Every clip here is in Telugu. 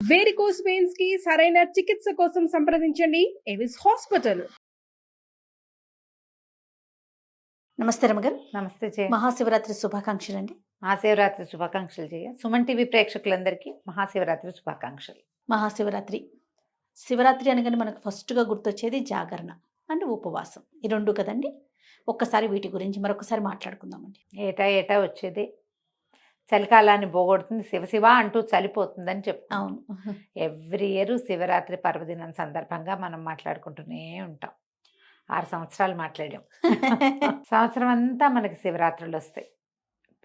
వేరికోస్ వెయిన్స్ కి సరైన చికిత్స కోసం సంప్రదించండి ఎవిస్ హాస్పిటల్. నమస్తే రమగారు. నమస్తే జయ. మహాశివరాత్రి శుభాకాంక్షలు అండి. మహాశివరాత్రి శుభాకాంక్షలు జయ. సుమన్ టీవీ ప్రేక్షకులందరికీ మహాశివరాత్రి శుభాకాంక్షలు. మహాశివరాత్రి, శివరాత్రి అనగానే మనకు ఫస్ట్గా గుర్తొచ్చేది జాగరణ అండ్ ఉపవాసం, ఈ రెండు కదండి. ఒక్కసారి వీటి గురించి మరొకసారి మాట్లాడుకుందామండి. ఏటా వచ్చేది చలికాలాన్ని పోగొడుతుంది, శివశివ అంటూ చలిపోతుందని చెప్తాం. అవును. ఎవ్రీ ఇయర్ శివరాత్రి పర్వదినం సందర్భంగా మనం మాట్లాడుకుంటూనే ఉంటాం. 6 సంవత్సరాలు మాట్లాడాం. సంవత్సరం అంతా మనకి శివరాత్రులు వస్తాయి.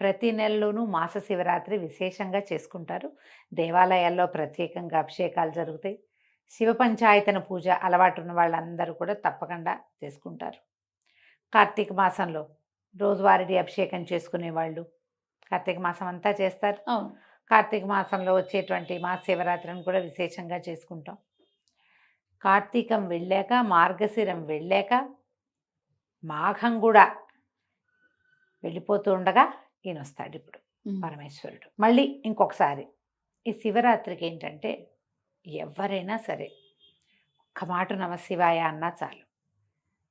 ప్రతి నెలలోనూ మాస శివరాత్రి విశేషంగా చేసుకుంటారు. దేవాలయాల్లో ప్రత్యేకంగా అభిషేకాలు జరుగుతాయి. శివ పంచాయతన పూజ అలవాటు ఉన్న వాళ్ళందరూ కూడా తప్పకుండా చేసుకుంటారు. కార్తీక మాసంలో రోజువారీ అభిషేకం చేసుకునే వాళ్ళు కార్తీక మాసం అంతా చేస్తారు. అవును. కార్తీక మాసంలో వచ్చేటువంటి మాస శివరాత్రిని కూడా విశేషంగా చేసుకుంటాం. కార్తీకం వెళ్ళాక, మార్గశిరం వెళ్ళాక, మాఘం కూడా వెళ్ళిపోతూ ఉండగా ఈయన వస్తాడు ఇప్పుడు పరమేశ్వరుడు. మళ్ళీ ఇంకొకసారి ఈ శివరాత్రికి ఏంటంటే ఎవరైనా సరే ఒక్క మాట నమ శివాయ అన్నా చాలు,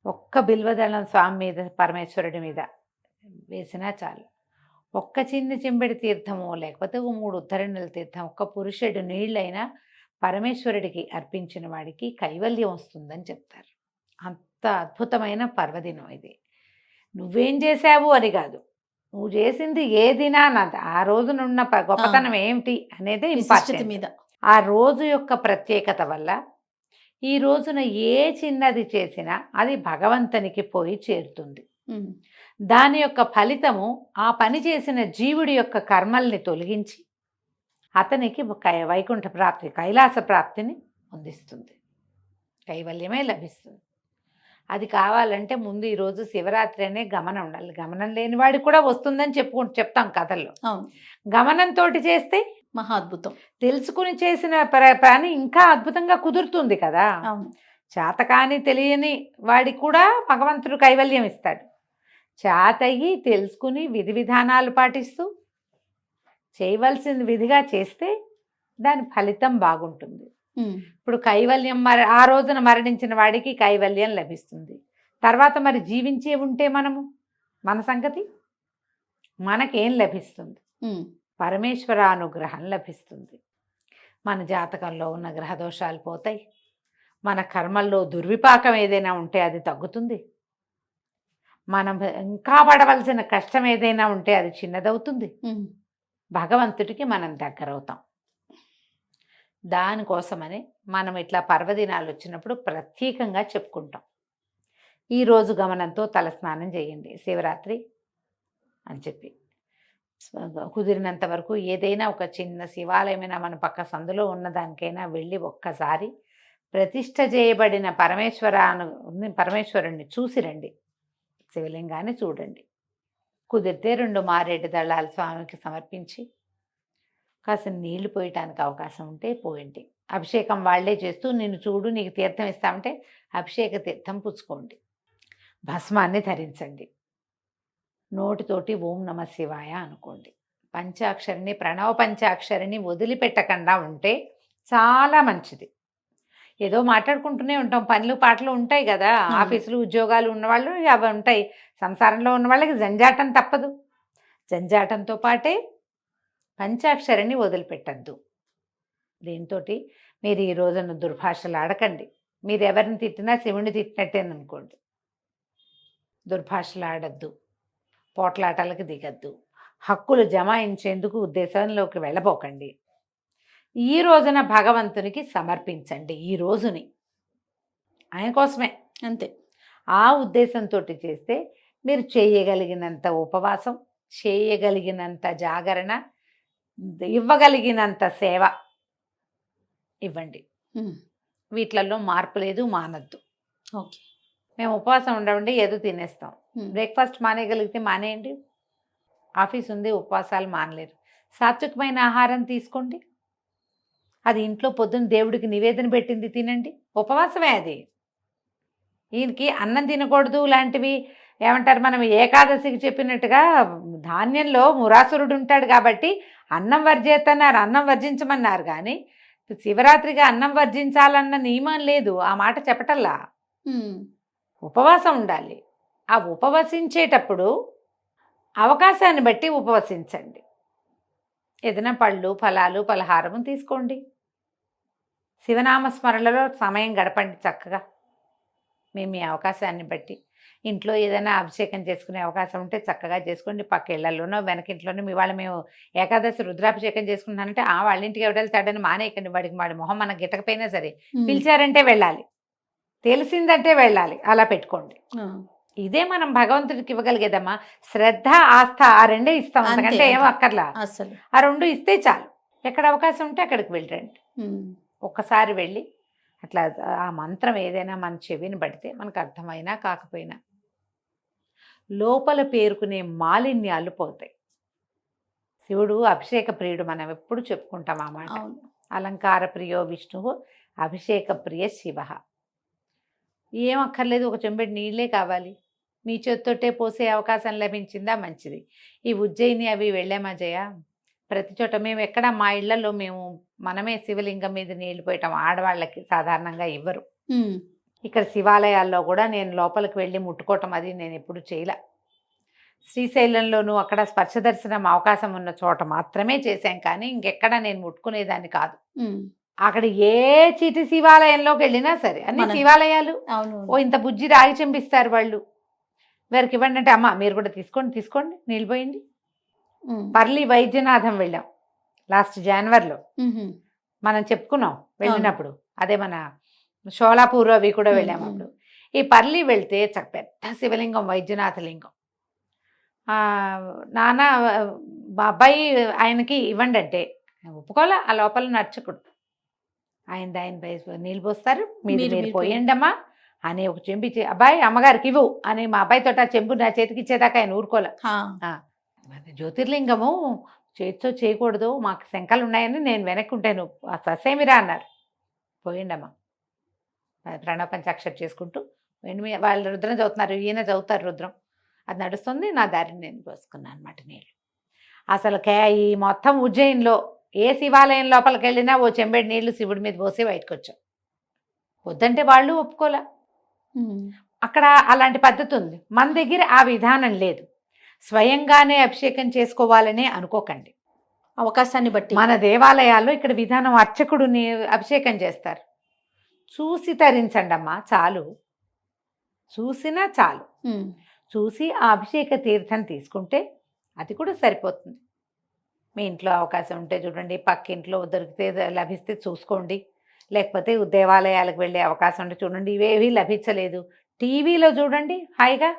ఒక్క బిల్వదళం స్వామి మీద పరమేశ్వరుడి మీద వేసినా చాలు, ఒక్క చిన్న చెంబెడి తీర్థము లేకపోతే 3 ఉద్ధరణల తీర్థం, ఒక్క పురుషుడు నీళ్ళైనా పరమేశ్వరుడికి అర్పించిన వాడికి కైవల్యం వస్తుందని చెప్తారు. అంత అద్భుతమైన పర్వదినం ఇది. నువ్వేం చేశావు అని కాదు, నువ్వు చేసింది ఏదినా ఆ రోజునున్న గొప్పతనం ఏమిటి అనేది ఇంపార్టెంట్. మీద ఆ రోజు యొక్క ప్రత్యేకత వల్ల ఈ రోజున ఏ చిన్నది చేసినా అది భగవంతునికి పోయి చేరుతుంది. దాని యొక్క ఫలితము ఆ పని చేసిన జీవుడి యొక్క కర్మల్ని తొలగించి అతనికి వైకుంఠ ప్రాప్తి, కైలాస ప్రాప్తిని అందిస్తుంది, కైవల్యమే లభిస్తుంది. అది కావాలంటే ముందు ఈరోజు శివరాత్రి అనే గమనం ఉండాలి. గమనం లేని వాడికి కూడా వస్తుందని చెప్తాం కథల్లో. గమనంతో చేస్తే మహా అద్భుతం. తెలుసుకుని చేసిన పని ఇంకా అద్భుతంగా కుదురుతుంది కదా. చేతకాని తెలియని వాడికి కూడా భగవంతుడు కైవల్యం ఇస్తాడు. చేతయి తెలుసుకుని విధి విధానాలు పాటిస్తూ చేయవలసిన విధిగా చేస్తే దాని ఫలితం బాగుంటుంది. ఇప్పుడు కైవల్యం ఆ రోజున మరణించిన వాడికి కైవల్యం లభిస్తుంది. తర్వాత మరి జీవించే ఉంటే మన సంగతి, మనకేం లభిస్తుంది? పరమేశ్వర అనుగ్రహం లభిస్తుంది. మన జాతకంలో ఉన్న గ్రహదోషాలు పోతాయి. మన కర్మల్లో దుర్విపాకం ఏదైనా ఉంటే అది తగ్గుతుంది. మనం ఇంకా పడవలసిన కష్టం ఏదైనా ఉంటే అది చిన్నదవుతుంది. భగవంతుడికి మనం దగ్గరవుతాం. దానికోసమని మనం ఇట్లా పర్వదినాలు వచ్చినప్పుడు ప్రత్యేకంగా చెప్పుకుంటాం. ఈరోజు గమనంతో తలస్నానం చేయండి శివరాత్రి అని చెప్పి, కుదిరినంత వరకు ఏదైనా ఒక చిన్న శివాలయమైనా మన పక్క సందులో ఉన్నదానికైనా వెళ్ళి ఒక్కసారి ప్రతిష్ఠ చేయబడిన పరమేశ్వరుణ్ణి చూసి రండి. శివలింగాన్ని చూడండి. కుదిరితే 2 మారేడు దళాలు స్వామికి సమర్పించి కాస్త నీళ్లు పోయటానికి అవకాశం ఉంటే పోయండి. అభిషేకం వాళ్లే చేస్తూ నిన్ను చూడు నీకు తీర్థం ఇస్తామంటే అభిషేక తీర్థం పుచ్చుకోండి. భస్మాన్ని ధరించండి. నోటితోటి ఓం నమ శివాయ అనుకోండి. పంచాక్షరిని, ప్రణవ పంచాక్షరిని వదిలిపెట్టకుండా ఉంటే చాలా మంచిది. ఏదో మాట్లాడుకుంటూనే ఉంటాం, పనులు పాటలు ఉంటాయి కదా, ఆఫీసులు ఉద్యోగాలు ఉన్నవాళ్ళు అవి ఉంటాయి. సంసారంలో ఉన్న వాళ్ళకి జంజాటం తప్పదు. జంజాటంతో పాటే పంచాక్షరిని వదిలిపెట్టద్దు. దీంతో మీరు ఈ రోజున దుర్భాషలు ఆడకండి. మీరు ఎవరిని తిట్టినా శివుని తిట్టినట్టేననుకోండి. దుర్భాషలు ఆడద్దు, పోట్లాటలకు దిగద్దు, హక్కులు జమాయించేందుకు ఉద్దేశంలోకి వెళ్ళబోకండి. ఈ రోజున భగవంతునికి సమర్పించండి. ఈ రోజుని ఆయన కోసమే, అంతే. ఆ ఉద్దేశంతో చేస్తే మీరు చేయగలిగినంత ఉపవాసం, చేయగలిగినంత జాగరణ, ఇవ్వగలిగినంత సేవ ఇవ్వండి. వీటిలలో మార్పు లేదు, మానద్దు. ఓకే, మేము ఉపవాసం ఉండవండి, ఏదో తినేస్తాం. బ్రేక్ఫాస్ట్ మానేయగలిగితే మానేయండి. ఆఫీస్ ఉంది, ఉపవాసాలు మానలేరు. సాత్వికమైన ఆహారం తీసుకోండి. అది ఇంట్లో పొద్దున్న దేవుడికి నివేదన పెట్టింది తినండి. ఉపవాసమే అది. ఈయనకి అన్నం తినకూడదు లాంటివి ఏమంటారు, మనం ఏకాదశికి చెప్పినట్టుగా ధాన్యంలో మురాసురుడు ఉంటాడు కాబట్టి అన్నం వర్జేతన్నారు, అన్నం వర్జించమన్నారు. కానీ శివరాత్రిగా అన్నం వర్జించాలన్న నియమం లేదు, ఆ మాట చెప్పటల్లా. ఉమ్. ఉపవాసం ఉండాలి. ఆ ఉపవసించేటప్పుడు అవకాశాన్ని బట్టి ఉపవసించండి. ఏదైనా పళ్ళు, ఫలాలు, పలహారము తీసుకోండి. శివనామస్మరణలో సమయం గడపండి చక్కగా. మీ అవకాశాన్ని బట్టి ఇంట్లో ఏదైనా అభిషేకం చేసుకునే అవకాశం ఉంటే చక్కగా చేసుకోండి. పక్క ఇళ్లలోనో వెనకింట్లోనో మీ వాళ్ళు మేము ఏకాదశి రుద్రాభిషేకం చేసుకుంటున్నానంటే వాళ్ళ ఇంటికి ఎవరు వెళ్తాడని మానేయకండి. వాడి మొహం మనకు గిట్టకపోయినా సరే పిలిచారంటే వెళ్ళాలి, తెలిసిందంటే వెళ్ళాలి, అలా పెట్టుకోండి. ఇదే మనం భగవంతుడికి ఇవ్వగలిగేదమ్మా. శ్రద్ధ, ఆస్థ ఆ రెండే ఇస్తాం, అంతకంటే ఏం అక్కర్లా. అసలు ఆ రెండు ఇస్తే చాలు. ఎక్కడ అవకాశం ఉంటే అక్కడికి వెళ్ళండి. ఒక్కసారి వెళ్ళి అట్లా ఆ మంత్రం ఏదైనా మన చెవిని పడితే మనకు అర్థమైనా కాకపోయినా లోపల పేరుకునే మాలిన్యాలు పోతాయి. శివుడు అభిషేక ప్రియుడు, మనం ఎప్పుడు చెప్పుకుంటాం ఆ మాట. అలంకార ప్రియో విష్ణువు అభిషేక ప్రియ శివ. ఏం అక్కర్లేదు, ఒక చెంబెడు నీళ్ళే కావాలి. మీ చేత్తోటే పోసే అవకాశం లభించిందా మంచిది. ఈ ఉజ్జయిని అవి వెళ్ళామా జయ, ప్రతి చోట మేము ఎక్కడ మా ఇళ్లలో మేము మనమే శివలింగం మీద నీళ్లు పోయటం ఆడవాళ్ళకి సాధారణంగా ఇవ్వరు. ఇక్కడ శివాలయాల్లో కూడా నేను లోపలికి వెళ్ళి ముట్టుకోవటం అది నేను ఎప్పుడు చేయలే. శ్రీశైలంలోనూ అక్కడ స్పర్శ దర్శనం అవకాశం ఉన్న చోట మాత్రమే చేశాం, కానీ ఇంకెక్కడ నేను ముట్టుకునేదాన్ని కాదు. అక్కడ ఏ చీటి శివాలయంలోకి వెళ్ళినా సరే అన్ని శివాలయాలు ఇంత బుజ్జి రాగి చెంపిస్తారు వాళ్ళు. వారికి ఇవ్వండి అంటే అమ్మ మీరు కూడా తీసుకోండి నీళ్ళు పోయండి. పర్లి వైద్యనాథం వెళ్ళాం లాస్ట్ జనవరిలో, మనం చెప్పుకున్నాం వెళ్ళినప్పుడు. అదే మన షోలాపూర్ అవి కూడా వెళ్ళాము అప్పుడు. ఈ పర్లి వెళ్తే పెద్ద శివలింగం, వైద్యనాథ లింగం. నాన్న మా అబ్బాయి ఆయనకి ఇవ్వండి అంటే ఒప్పుకోలే. ఆ లోపల నర్చకుడు ఆయన నీళ్ళు పోస్తారు, మీరు పోయండి అమ్మా అని ఒక చెంబి అబ్బాయి అమ్మగారికి ఇవ్వు అని మా అబ్బాయితో ఆ చెంబు నా చేతికి ఇచ్చేదాకా ఆయన ఊరుకోలే. జ్యోతిర్లింగము చేతితో చేయకూడదు, మాకు శంకలు ఉన్నాయని నేను వెనక్కి ఉంటాను, ససేమిరా అన్నారు. పోయండి అమ్మా, ప్రణవ పంచాక్షరి చేసుకుంటూ వాళ్ళు రుద్రం చదువుతున్నారు, ఈయన చదువుతారు రుద్రం, అది నడుస్తుంది. నా దారిని నేను పోసుకున్నాను అనమాట నీళ్ళు. అసలు ఈ మొత్తం ఉజ్జయిన్లో ఏ శివాలయం లోపలికి వెళ్ళినా ఓ చెంబెడి నీళ్లు శివుడి మీద పోసి బయటకు వచ్చాం. వద్దంటే వాళ్ళు ఒప్పుకోలే. అక్కడ అలాంటి పద్ధతి ఉంది, మన దగ్గర ఆ విధానం లేదు. స్వయంగానే అభిషేకం చేసుకోవాలనే అనుకోకండి, అవకాశాన్ని బట్టి. మన దేవాలయాల్లో ఇక్కడ విధానం అర్చకుడిని అభిషేకం చేస్తారు. చూసి తరించండి అమ్మా చాలు, చూసినా చాలు. చూసి ఆ అభిషేక తీర్థం తీసుకుంటే అది కూడా సరిపోతుంది. మీ ఇంట్లో అవకాశం ఉంటే చూడండి, పక్కింట్లో దొరికితే లభిస్తే చూసుకోండి, లేకపోతే దేవాలయాలకు వెళ్ళే అవకాశం ఉంటే చూడండి. ఇవేవి లభించలేదు, టీవీలో చూడండి, హాయిగా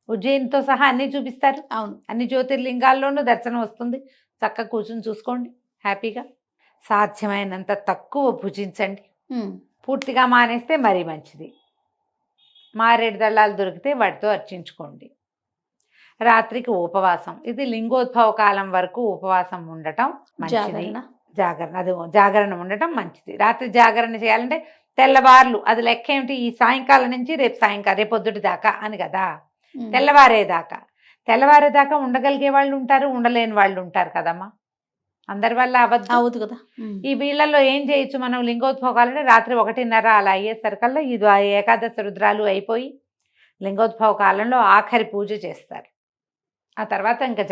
ఉజ్జయినితో సహా అన్నీ చూపిస్తారు. అవును, అన్ని జ్యోతిర్లింగాల్లోనూ దర్శనం వస్తుంది. చక్కగా కూర్చుని చూసుకోండి హ్యాపీగా. సాధ్యమైనంత తక్కువ భుజించండి, పూర్తిగా మానేస్తే మరీ మంచిది. మారేడు దళాలు దొరికితే వాటితో అర్చించుకోండి. రాత్రికి ఉపవాసం, ఇది లింగోద్భవ కాలం వరకు ఉపవాసం ఉండటం మంచిది. జాగరణ ఉండటం మంచిది. రాత్రి జాగరణ చేయాలంటే తెల్లవార్లు, అది లెక్క ఏమిటి, ఈ సాయంకాలం నుంచి రేపొద్దుటి దాకా అని కదా, తెల్లవారేదాకా ఉండగలిగే వాళ్ళు ఉంటారు, ఉండలేని వాళ్ళు ఉంటారు కదమ్మా. అందరి వల్ల అవద్దు కదా. ఈ వీళ్ళల్లో ఏం చేయొచ్చు మనం, లింగోద్భోగాలంటే రాత్రి 1:30 అలా అయ్యేసరికల్లా ఇది ఏకాదశి రుద్రాలు అయిపోయి లింగోద్భవ కాలంలో ఆఖరి పూజ చేస్తారు. ఆ తర్వాత ఇంకా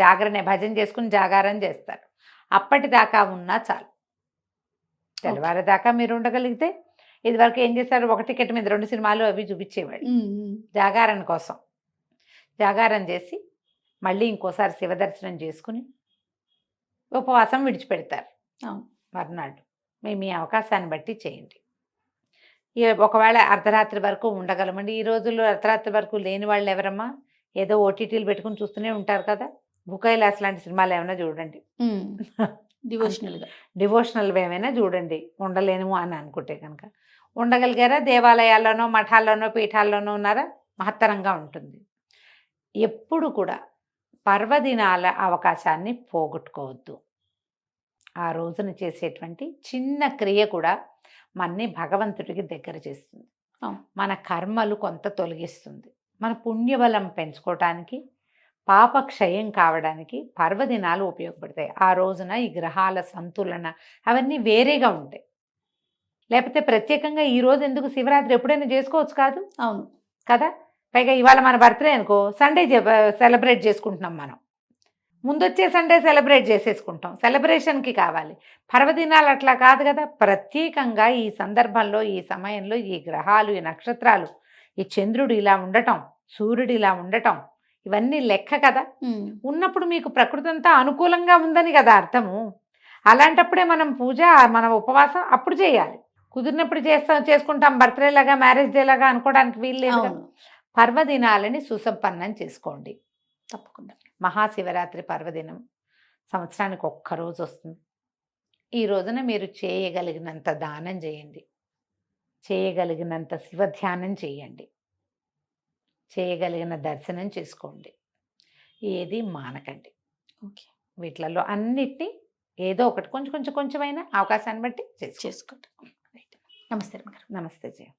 భజన చేసుకుని జాగారం చేస్తారు. అప్పటిదాకా ఉన్నా చాలు. తెల్లవారేదాకా మీరు ఉండగలిగితే, ఇది వరకు ఏం చేశారు, ఒక టికెట్ మీద 2 సినిమాలు అవి చూపించేవాళ్ళు జాగారం కోసం. జాగారం చేసి మళ్ళీ ఇంకోసారి శివదర్శనం చేసుకుని ఉపవాసం విడిచిపెడతారు మర్నాడు. మీ అవకాశాన్ని బట్టి చేయండి. ఒకవేళ అర్ధరాత్రి వరకు ఉండగలమండి. ఈ రోజుల్లో అర్ధరాత్రి వరకు లేని వాళ్ళు ఎవరమ్మా, ఏదో ఓటీటీలు పెట్టుకుని చూస్తూనే ఉంటారు కదా. బుకైలాస్ లాంటి సినిమాలు ఏమైనా చూడండి, డివోషనల్ ఏమైనా చూడండి, ఉండలేము అని అనుకుంటే కనుక. ఉండగలిగారా, దేవాలయాల్లోనో మఠాల్లోనో పీఠాల్లోనో ఉన్నారా, మహత్తరంగా ఉంటుంది. ఎప్పుడు కూడా పర్వదినాల అవకాశాన్ని పోగొట్టుకోవద్దు. ఆ రోజున చేసేటువంటి చిన్న క్రియ కూడా మనని భగవంతుడికి దగ్గర చేస్తుంది, మన కర్మలు కొంత తొలగిస్తుంది, మన పుణ్యబలం పెంచుకోవటానికి, పాపక్షయం కావడానికి పర్వదినాలు ఉపయోగపడతాయి. ఆ రోజున ఈ గ్రహాల సంతులన అవన్నీ వేరేగా ఉంటాయి. లేకపోతే ప్రత్యేకంగా ఈ రోజు ఎందుకు శివరాత్రి ఎప్పుడైనా చేసుకోవచ్చు కాదు అవును. కదా. పైగా ఇవాళ మన బర్త్డే అనుకో, సండే సెలబ్రేట్ చేసుకుంటున్నాం మనం. ముందొచ్చే సండే సెలబ్రేట్ చేసేసుకుంటాం. సెలబ్రేషన్కి కావాలి. పర్వదినాలు అట్లా కాదు కదా. ప్రత్యేకంగా ఈ సందర్భంలో, ఈ సమయంలో, ఈ గ్రహాలు, ఈ నక్షత్రాలు, ఈ చంద్రుడు ఇలా ఉండటం, సూర్యుడు ఇలా ఉండటం, ఇవన్నీ లెక్క కదా. ఉన్నప్పుడు మీకు ప్రకృతి అంతా అనుకూలంగా ఉందని కదా అర్థము. అలాంటప్పుడే మనం పూజ, మన ఉపవాసం అప్పుడు చేయాలి. కుదిరినప్పుడు చేసుకుంటాం. బర్త్డే లాగా, మ్యారేజ్ డే లాగా అనుకోవడానికి వీలు లేదు కదా. అవును. పర్వదినాలని సుసంపన్నం చేసుకోండి. తప్పకుండా. మహాశివరాత్రి పర్వదినం సంవత్సరానికి ఒక్కరోజు వస్తుంది. ఈ రోజున మీరు చేయగలిగినంత దానం చేయండి, చేయగలిగినంత శివధ్యానం చేయండి, చేయగలిగిన దర్శనం చేసుకోండి. ఏది మానకండి. ఓకే. వీటిలలో అన్నిటినీ ఏదో ఒకటి కొంచెమైనా అవకాశాన్ని బట్టి చేసుకోండి. చేసుకోండి. రైట్. నమస్తే రమగారు. నమస్తే జయ.